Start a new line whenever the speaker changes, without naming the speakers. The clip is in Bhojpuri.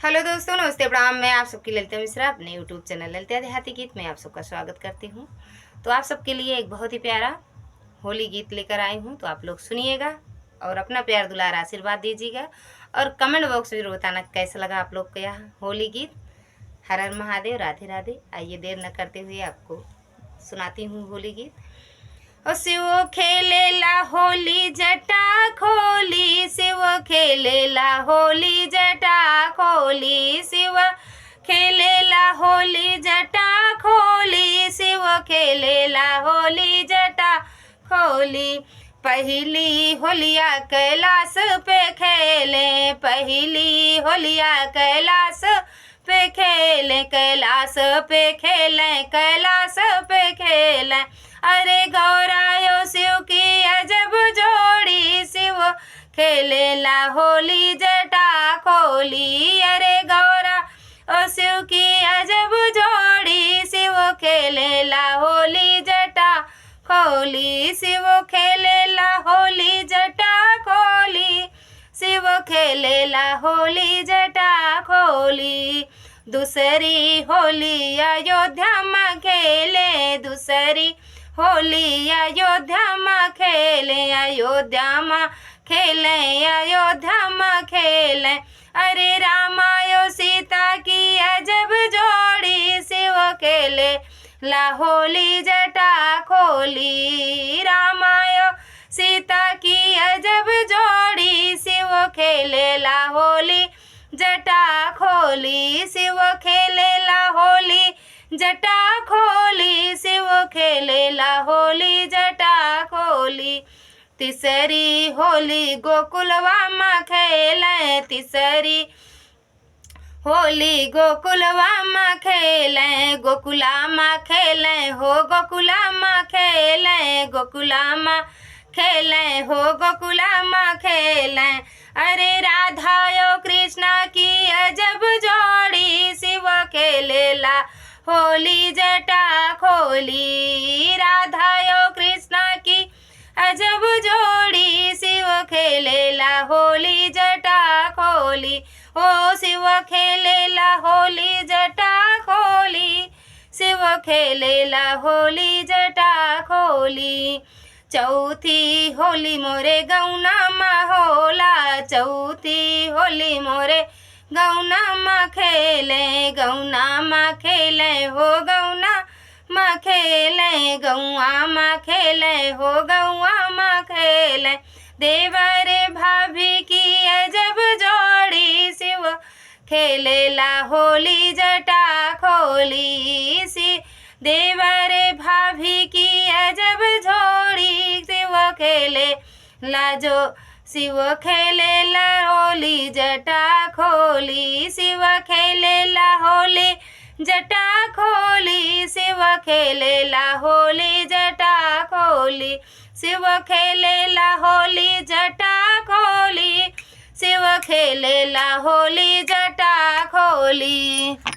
हेलो दोस्तों, नमस्ते, प्रणाम। मैं आप सबकी ललिता मिश्रा अपने यूट्यूब चैनल ललिता देहाती गीत में आप सबका स्वागत करती हूँ। तो आप सबके लिए एक बहुत ही प्यारा होली गीत लेकर आई हूँ, तो आप लोग सुनिएगा और अपना प्यार दुलार आशीर्वाद दीजिएगा और कमेंट बॉक्स में जरूर बताना कैसा लगा आप लोग को यह होली गीत। हर हर महादेव, राधे राधे। आइए देर न करते हुए आपको सुनाती हूँ होली गीत। ओ शिव खेलेला होली जटा खोली, शिव खेलेला होली जटा खोली, शिव खेलेला होली जटा खोली, शिव खेलेला होली जटा खोली। पहली होलिया कैलाश पे खेले, पहली होलिया कैलाश पे खेले, कैलाश पे खेले, कैलाश पे खेले। अरे गौरायो शिव की अजब जोड़ी, शिव खेलेला होली जटा खोली। अरे गौरा ओ शिव की अजब जोड़ी, शिव खेलेला होली जटा खोली, शिव खेलेला होली जटा खोली, शिव खेलेला होली जटा खोली। दूसरी होली अयोध्या में खेले, दूसरी होली अयोध्या में खेले, अयोध्या में खेले, अयोध्या में खेले। अरे रामायो सीता की अजब जोड़ी, शिव खेले ला होली जटा खोली। रामायो सीता की अजब जोड़ी, शिव खेले ला होली जटा खोली, शिव खेले ला होली जटा खोली, शिव खेलेला होली जटा खोली। तीसरी होली गोकुलवा में खेले, तीसरी होली गोकुलवा में खेले, गोकुला में खेले हो, गोकुला में खेले, गोकुला में खेले हो, गोकुला में खेले। अरे राधायो कृष्णा की अजब जोड़ी, शिव खेलेला होली जटा खोली। राधायो कृष्णा की अजब जोड़ी, शिव खेलेला होली जटा खोली। ओ शिव खेलेला होली जटा खोली, शिव खेलेला होली जटा खोली। चौथी होली मोरे गौना में होला, चौथी होली मोरे गौना में खेले, गौना में खेले हो, गौना में खेले, गौआ में खेले हो, गौआ में खेले। देवरे भाभी की अजब जोड़ी, शिव खेलेला होली जटा खोली, देवरे भाभी की अजब जोड़ी, शिव खेले लाजो, शिव खेलेला होली जटा खोली, शिव खेलेला होली जटा खोली, शिव खेलेला होली जटा खोली, शिव खेलेला होली जटा खोली, शिव खेलेला होली जटा खोली।